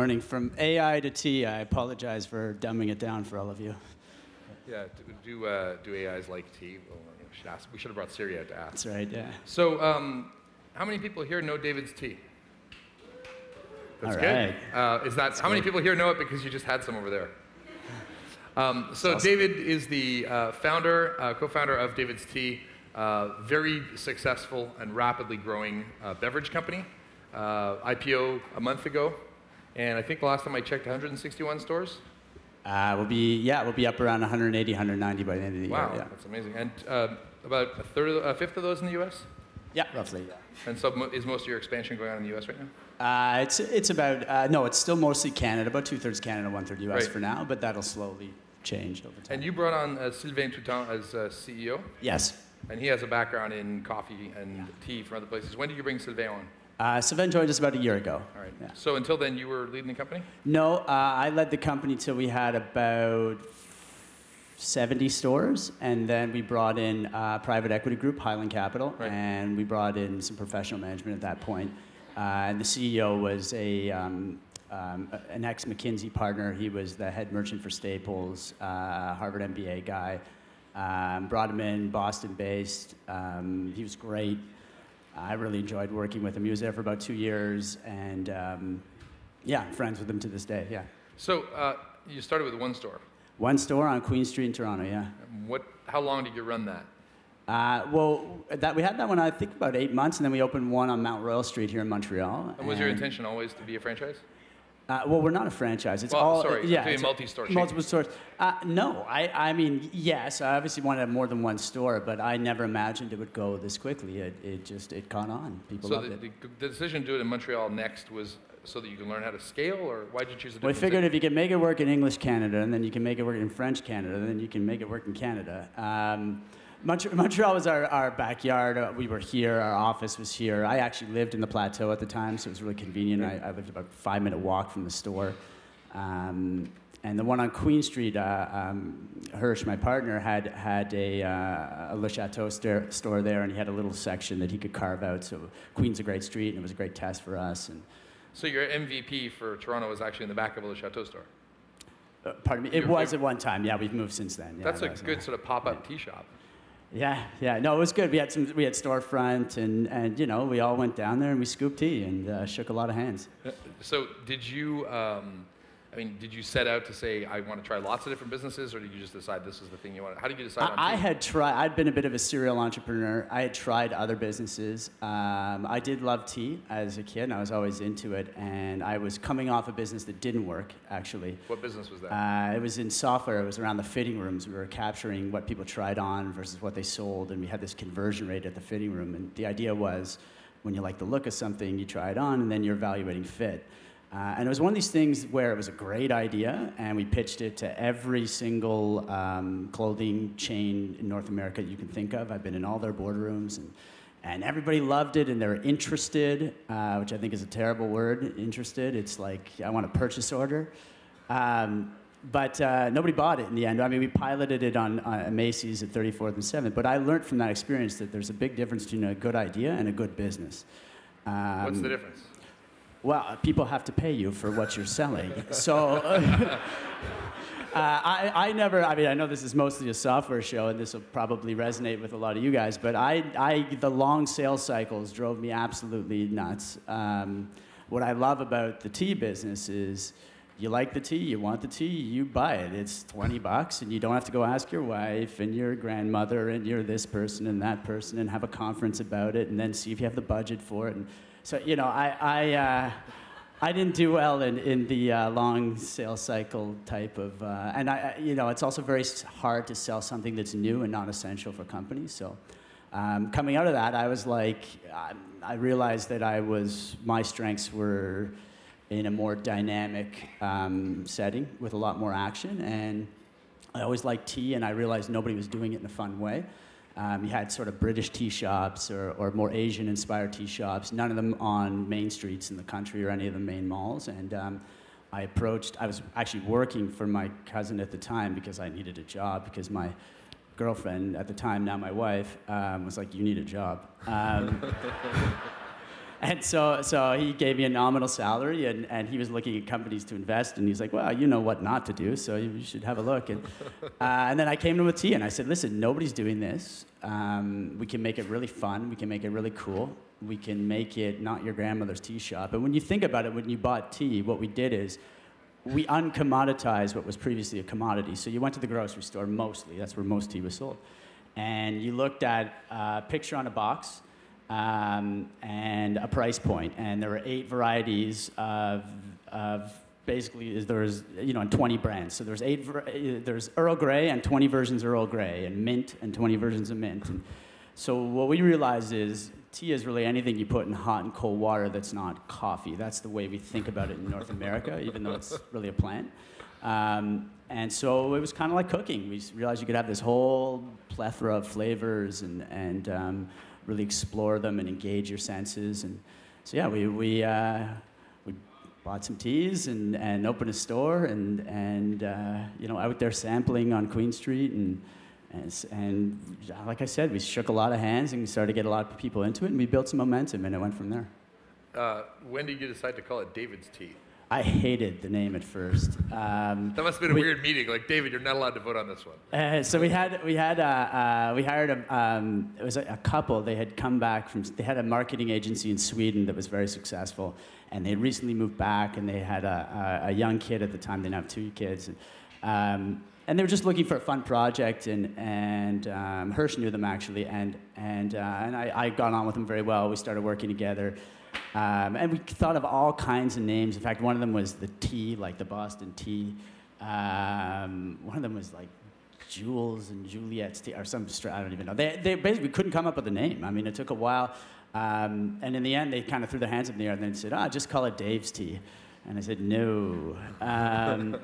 morning. From AI to T, I apologize for dumbing it down for all of you. Yeah, do AIs like tea? Well, we should have brought Siri out to ask. That's right, yeah. So, how many people here know David's tea? That's all good. Right. How many people here know it because you just had some over there? So awesome. David is the co-founder of David's Tea, very successful and rapidly growing beverage company. IPO a month ago, and I think the last time I checked, 161 stores. We'll be up around 180, 190 by the end of the year. Wow, yeah. That's amazing. And about a fifth of those in the U.S. Yeah, roughly. Yeah. And so, is most of your expansion going on in the U.S. right now? It's about no, it's still mostly Canada, about 2/3 Canada, 1/3 U.S. Right. for now, but that'll slowly change over time. And you brought on Sylvain Toutant as CEO. Yes. And he has a background in coffee and tea from other places. When did you bring Sylvain on? Sylvain joined us about a year ago. All right. Yeah. So until then, you were leading the company? No, I led the company till we had about 70 stores, and then we brought in a private equity group, Highland Capital, right. And we brought in some professional management at that point. And the CEO was an ex-McKinsey partner. He was the head merchant for Staples, Harvard MBA guy. Brought him in, Boston-based. He was great. I really enjoyed working with him. He was there for about 2 years, and yeah, friends with him to this day, yeah. So you started with one store? One store on Queen Street in Toronto, yeah. How long did you run that? We had that one, I think, about 8 months, and then we opened one on Mount Royal Street here in Montreal. And was your intention always to be a franchise? Well, we're not a franchise. It's a multi-store chain. Multiple stores. No, I mean, yes, I obviously wanted to have more than one store, but I never imagined it would go this quickly. It caught on. People loved it. So the decision to do it in Montreal next was so that you can learn how to scale, or why did you choose a different We figured city? if you can make it work in English Canada, and then you can make it work in French Canada, then you can make it work in Canada. Montreal was our backyard. We were here. Our office was here. I actually lived in the Plateau at the time, so it was really convenient. I lived about a 5-minute walk from the store. And the one on Queen Street, Hirsch, my partner, had a Le Chateau store there, and he had a little section that he could carve out. So Queen's a great street, and it was a great test for us. And so your MVP for Toronto was actually in the back of a Le Chateau store? Pardon me? It was at one time. Yeah, we've moved since then. Yeah, that's a good sort of pop-up tea shop. Yeah. No, it was good. We had storefront, and you know, we all went down there and we scooped tea and shook a lot of hands. So did you? Did you set out to say, I want to try lots of different businesses, or did you just decide this is the thing you wanted? How did you decide on tea? I'd been a bit of a serial entrepreneur. I had tried other businesses. I did love tea as a kid, and I was always into it. And I was coming off a business that didn't work, actually. What business was that? It was in software. It was around the fitting rooms. We were capturing what people tried on versus what they sold, and we had this conversion rate at the fitting room. And the idea was, when you like the look of something, you try it on, and then you're evaluating fit. And it was one of these things where it was a great idea, and we pitched it to every single clothing chain in North America you can think of. I've been in all their boardrooms, and everybody loved it, and they're interested, which I think is a terrible word, interested. It's like, I want a purchase order. But nobody bought it in the end. I mean, we piloted it on Macy's at 34th and 7th, but I learned from that experience that there's a big difference between a good idea and a good business. What's the difference? Well, people have to pay you for what you're selling. So I know this is mostly a software show, and this will probably resonate with a lot of you guys, but the long sales cycles drove me absolutely nuts. What I love about the tea business is you like the tea, you want the tea, you buy it. It's $20, and you don't have to go ask your wife and your grandmother and you're this person and that person and have a conference about it and then see if you have the budget for it. And so, you know, I didn't do well in the long sales cycle type of, and it's also very hard to sell something that's new and not essential for companies. So coming out of that, I was like, I realized that my strengths were in a more dynamic setting with a lot more action. And I always liked tea, and I realized nobody was doing it in a fun way. You had sort of British tea shops or more Asian-inspired tea shops, none of them on main streets in the country or any of the main malls. And I was actually working for my cousin at the time because I needed a job, because my girlfriend at the time, now my wife, was like, you need a job. And so he gave me a nominal salary, and he was looking at companies to invest, and he's like, well, you know what not to do, so you should have a look. And then I came to him with tea, and I said, listen, nobody's doing this. We can make it really fun. We can make it really cool. We can make it not your grandmother's tea shop. And when you think about it, when you bought tea, what we did is we uncommoditized what was previously a commodity. So you went to the grocery store mostly. That's where most tea was sold. And you looked at a picture on a box, and a price point, and there were 8 varieties of basically there's 20 brands. So there's Earl Grey and 20 versions of Earl Grey, and mint and 20 versions of mint. And so what we realized is tea is really anything you put in hot and cold water that's not coffee. That's the way we think about it in North America, even though it's really a plant. And so it was kind of like cooking. We realized you could have this whole plethora of flavors and really explore them and engage your senses. And so yeah, we bought some teas and opened a store and out there sampling on Queen Street and like I said, we shook a lot of hands and started to get a lot of people into it, and we built some momentum, and it went from there. When did you decide to call it David's Tea? I hated the name at first. That must have been a weird meeting. Like, David, you're not allowed to vote on this one. So we hired it was a couple. They had come back they had a marketing agency in Sweden that was very successful, and they had recently moved back, and they had a young kid at the time. They now have 2 kids, and they were just looking for a fun project, and Hirsch knew them actually, and I got on with them very well. We started working together. And we thought of all kinds of names. In fact, one of them was the tea, like the Boston tea. One of them was like Jules and Juliet's tea, or some, I don't even know. They basically couldn't come up with a name. I mean, it took a while. And in the end, they kind of threw their hands up in the air and then said, just call it Dave's Tea. And I said, no. And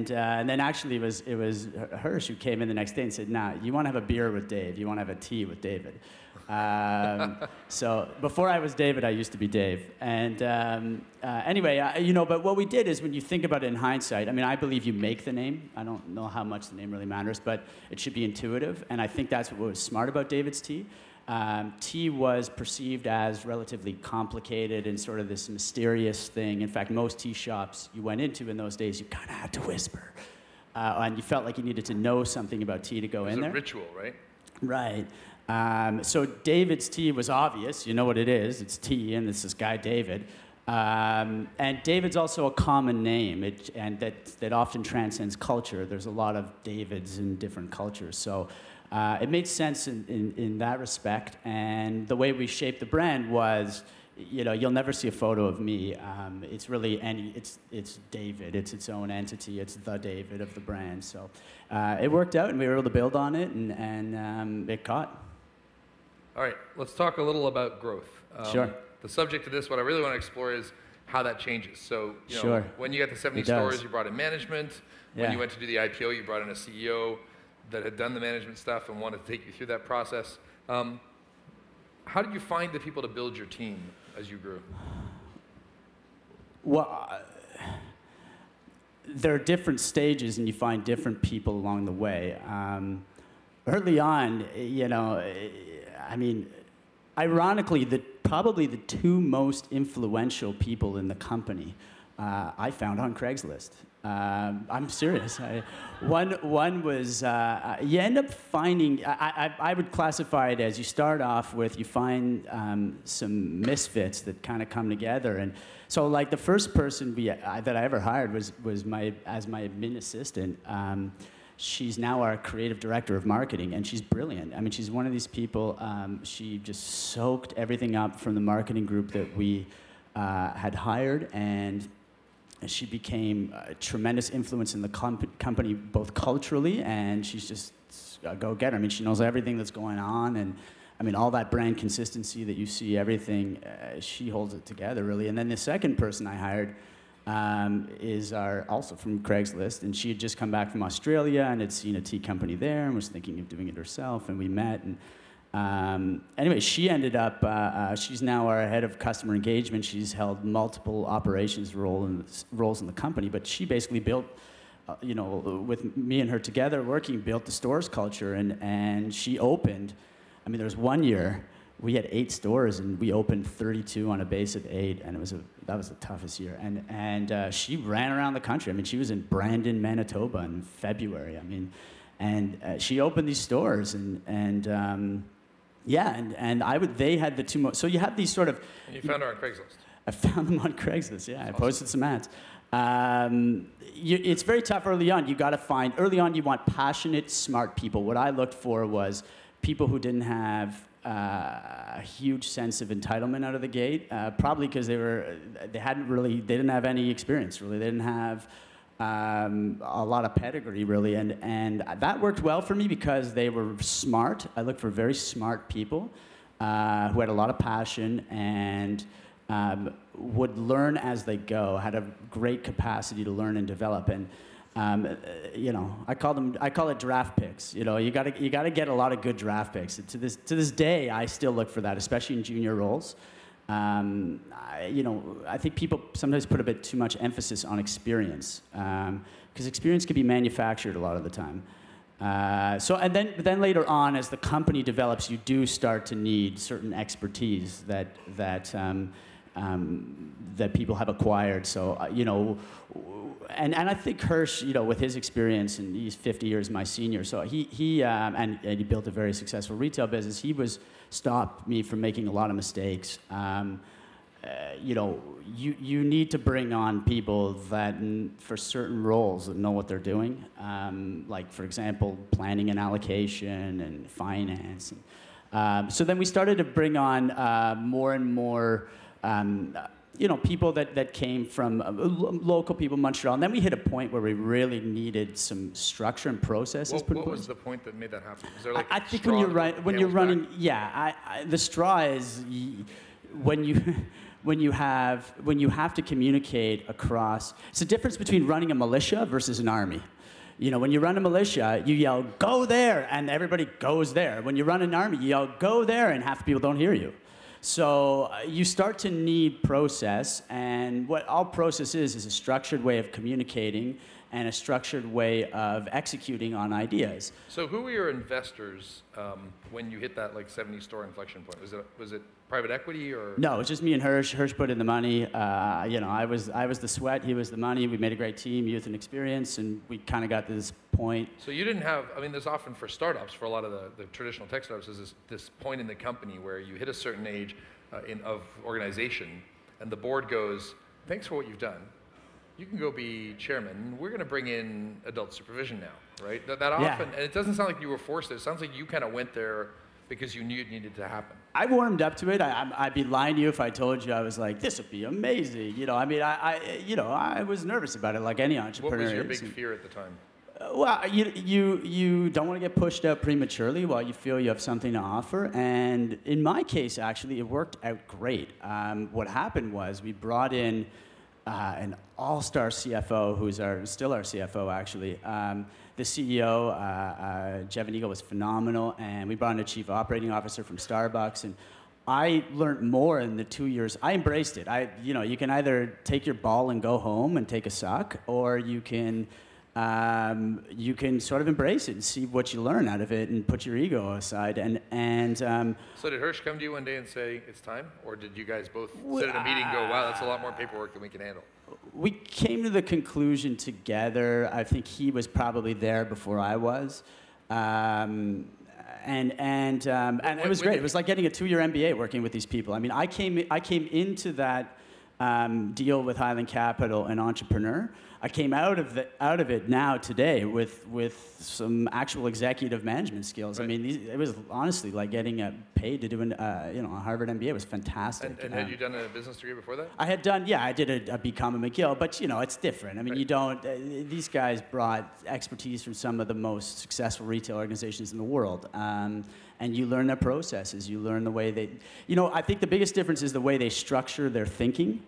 then actually it was Hirsch who came in the next day and said, nah, you want to have a beer with Dave. You want to have a tea with David. So before I was David, I used to be Dave. And anyway, but what we did is when you think about it in hindsight, I mean, I believe you make the name. I don't know how much the name really matters, but it should be intuitive. And I think that's what was smart about David's Tea. Tea was perceived as relatively complicated and sort of this mysterious thing. In fact, most tea shops you went into in those days, you kind of had to whisper. And you felt like you needed to know something about tea to go in there. It was a ritual, right? Right. So David's Tea was obvious. You know what it is. It's tea, and it's this guy, David. And David's also a common name, and that often transcends culture. There's a lot of Davids in different cultures. So it made sense in that respect. And the way we shaped the brand was, you'll never see a photo of me. It's really it's David. It's its own entity. It's the David of the brand. So it worked out, and we were able to build on it, and it caught. All right, let's talk a little about growth. Sure. The subject of this, what I really want to explore is how that changes. So, Sure. when you got to 70 stores, you brought in management. When you went to do the IPO, you brought in a CEO that had done the management stuff and wanted to take you through that process. How did you find the people to build your team as you grew? Well, there are different stages, and you find different people along the way. Early on, I mean, ironically, probably the 2 most influential people in the company I found on Craigslist. I'm serious. One was, you end up finding, I would classify it as you start off with, you find some misfits that kind of come together. And so like the first person that I ever hired was as my admin assistant. She's now our creative director of marketing, and she's brilliant. I mean, she's one of these people, she just soaked everything up from the marketing group that we had hired, and she became a tremendous influence in the company, both culturally, and she's just a go-getter. I mean, she knows everything that's going on, and I mean, all that brand consistency that you see, everything, she holds it together, really. And then the second person I hired is also from Craigslist, and she had just come back from Australia and had seen a tea company there and was thinking of doing it herself, and we met. And anyway, she ended up, she's now our head of customer engagement. She's held multiple operations roles in the company, but she basically built, with me and her together working, built the stores culture, and she opened, I mean, there was one year we had 8 stores, and we opened 32 on a base of 8, and that was the toughest year. And she ran around the country. I mean, she was in Brandon, Manitoba in February. I mean, and she opened these stores, and they had the 2 most. So you have these sort of. And you found her on Craigslist. I found them on Craigslist. Yeah, That's I awesome. posted some ads. It's very tough early on. You got to find early on. You want passionate, smart people. What I looked for was people who didn't have a huge sense of entitlement out of the gate. Probably because they didn't have any experience really. They didn't have a lot of pedigree really, and that worked well for me because they were smart. I looked for very smart people who had a lot of passion and would learn as they go, had a great capacity to learn and develop. And I call it draft picks. You gotta get a lot of good draft picks. And to this day, I still look for that, especially in junior roles. I think people sometimes put a bit too much emphasis on experience, because experience can be manufactured a lot of the time. But then later on, as the company develops, you do start to need certain expertise that people have acquired. So and I think Hirsch, with his experience, and he's 50 years my senior, so he built a very successful retail business. He stopped me from making a lot of mistakes. You need to bring on people that, for certain roles, that know what they're doing. Like, for example, planning and allocation and finance. So then we started to bring on more and more people that came from local people in Montreal. And then we hit a point where we really needed some structure and processes. What was the point that made that happen? Was there I think when you're running, the straw is when you have to communicate across. It's the difference between running a militia versus an army. When you run a militia, you yell, "Go there," and everybody goes there. When you run an army, you yell, "Go there," and half the people don't hear you. So you start to need process, and what all process is a structured way of communicating and a structured way of executing on ideas. So who were your investors when you hit that 70-store inflection point? Was it private equity or? No, it was just me and Hirsch. Hirsch put in the money. I was the sweat. He was the money. We made a great team, youth and experience, and we kind of got to this point. So you didn't have. There's often for startups, for a lot of the traditional tech startups, is this point in the company where you hit a certain age of organization, and the board goes, "Thanks for what you've done. You can go be chairman. We're going to bring in adult supervision now," right? That often, and it doesn't sound like you were forced. It sounds like you kind of went there because you knew it needed to happen. I warmed up to it. I'd be lying to you if I told you I was like, "This would be amazing." I was nervous about it, like any entrepreneur. What was your big fear at the time? Well, you don't want to get pushed out prematurely while you feel you have something to offer. And in my case, actually, it worked out great. What happened was we brought in an all-star CFO, who's still our CFO, actually. The CEO, Jevon Eagle, was phenomenal, and we brought in a chief operating officer from Starbucks, and I learned more in the 2 years. I embraced it. You can either take your ball and go home and take a suck, or you can sort of embrace it and see what you learn out of it and put your ego aside. So did Hirsch come to you one day and say, "It's time"? Or did you guys both sit in a meeting and go, "Wow, that's a lot more paperwork than we can handle"? We came to the conclusion together. I think he was probably there before I was. And it was great. It was like getting a 2-year MBA working with these people. I came into that deal with Highland Capital, an entrepreneur. I came out of it now today with some actual executive management skills. Right. It was honestly like getting paid to do a Harvard MBA. It was fantastic. And had you done a business degree before that? I had done, I did a BCom at McGill, but it's different. Right. You don't. These guys brought expertise from some of the most successful retail organizations in the world. And you learn their processes. You learn the way they. I think the biggest difference is the way they structure their thinking,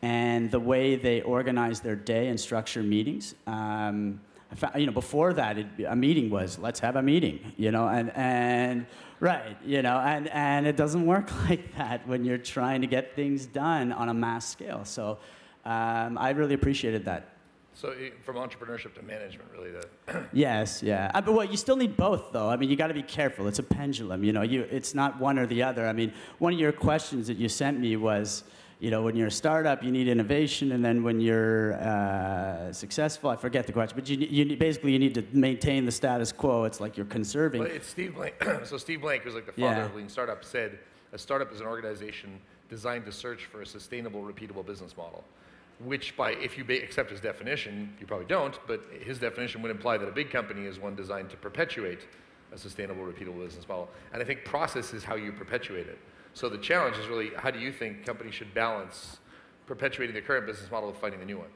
and the way they organize their day and structure meetings. Before that, a meeting was, let's have a meeting, and it doesn't work like that when you're trying to get things done on a mass scale. So I really appreciated that. So from entrepreneurship to management, really. Yes, yeah. But well, you still need both, though. I mean, you got to be careful. It's a pendulum. It's not one or the other. I mean, one of your questions that you sent me was, when you're a startup, you need innovation, and then when you're successful, I forget the question, but basically you need to maintain the status quo. It's like you're conserving. Well, it's Steve Blank. So Steve Blank, who's like the father of Lean Startup, said a startup is an organization designed to search for a sustainable, repeatable business model. Which, if you accept his definition, you probably don't, but his definition would imply that a big company is one designed to perpetuate a sustainable, repeatable business model. And I think process is how you perpetuate it. So the challenge is really, how do you think companies should balance perpetuating the current business model with finding the new one?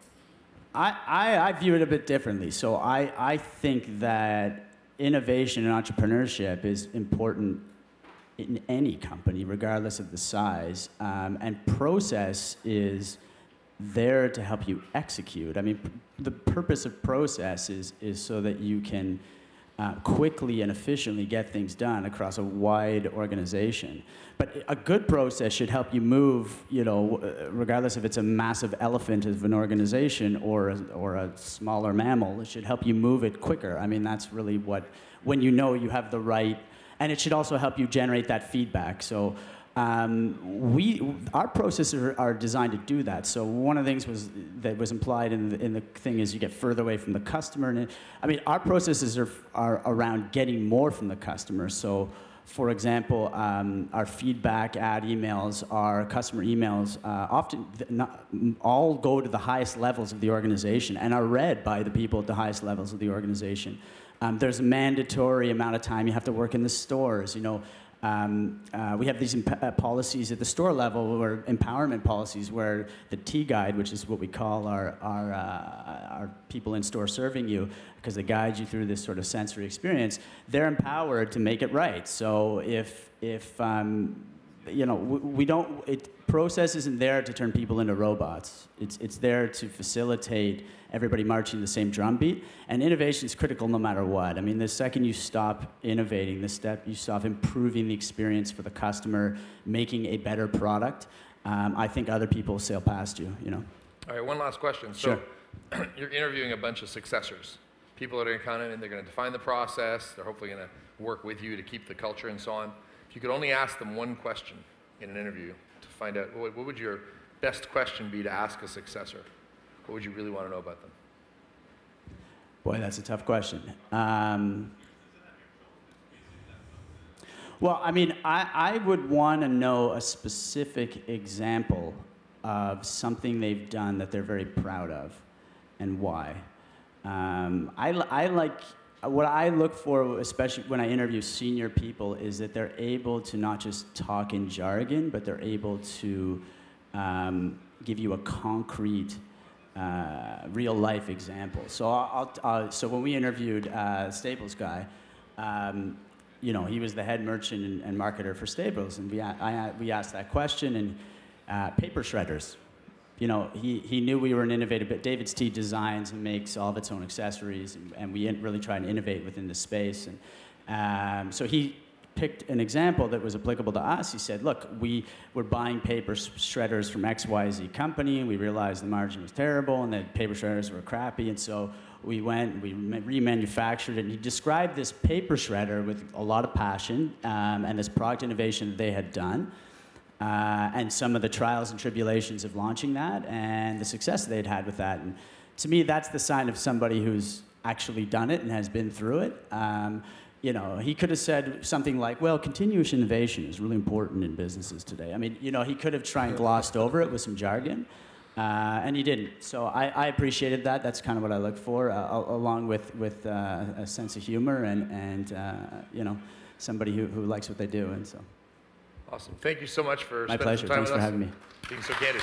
I view it a bit differently. So I think that innovation and entrepreneurship is important in any company, regardless of the size. And process is there to help you execute. I mean, the purpose of process is so that you can quickly and efficiently get things done across a wide organization. But a good process should help you move, regardless if it's a massive elephant of an organization or a smaller mammal, it should help you move it quicker. I mean, that's really when you know you have the right, and it should also help you generate that feedback. So our processes are designed to do that. So one of the things that was implied in the thing is you get further away from the customer. And our processes are around getting more from the customer. So, for example, our feedback ad emails, our customer emails, often all go to the highest levels of the organization and are read by the people at the highest levels of the organization. There's a mandatory amount of time you have to work in the stores. We have these policies at the store level, or empowerment policies, where the T guide, which is what we call our people in store serving you, because they guide you through this sort of sensory experience, they're empowered to make it right. So process isn't there to turn people into robots. It's there to facilitate everybody marching the same drumbeat. And innovation is critical no matter what. I mean, the second you stop innovating, you stop improving the experience for the customer, making a better product, I think other people sail past you. All right, one last question. Sure. So you're interviewing a bunch of successors. People that are going to come in, they're going to define the process. They're hopefully going to work with you to keep the culture and so on. If you could only ask them one question in an interview to find out, what would your best question be to ask a successor? What would you really want to know about them? Boy, that's a tough question. Well, I would want to know a specific example of something they've done that they're very proud of, and why. What I look for, especially when I interview senior people, is that they're able to not just talk in jargon, but they're able to give you a concrete, real-life example. So so when we interviewed Staples guy, he was the head merchant and marketer for Staples, and we asked that question, and paper shredders. He knew we were an innovative, but David's Tea designs and makes all of its own accessories, and we really try and innovate within the space. And so he picked an example that was applicable to us. He said, look, we were buying paper shredders from XYZ company, and we realized the margin was terrible, and the paper shredders were crappy, and so we went, we remanufactured it, and he described this paper shredder with a lot of passion, and this product innovation that they had done. And some of the trials and tribulations of launching that, and the success they'd had with that. And to me, that's the sign of somebody who's actually done it and has been through it. He could have said something like, well, continuous innovation is really important in businesses today. He could have tried and glossed over it with some jargon, and he didn't. So I appreciated that. That's kind of what I look for, along with a sense of humor and somebody who likes what they do. And so. Awesome. Thank you so much for My spending pleasure. some time Thanks with for us. having me. Being so candid.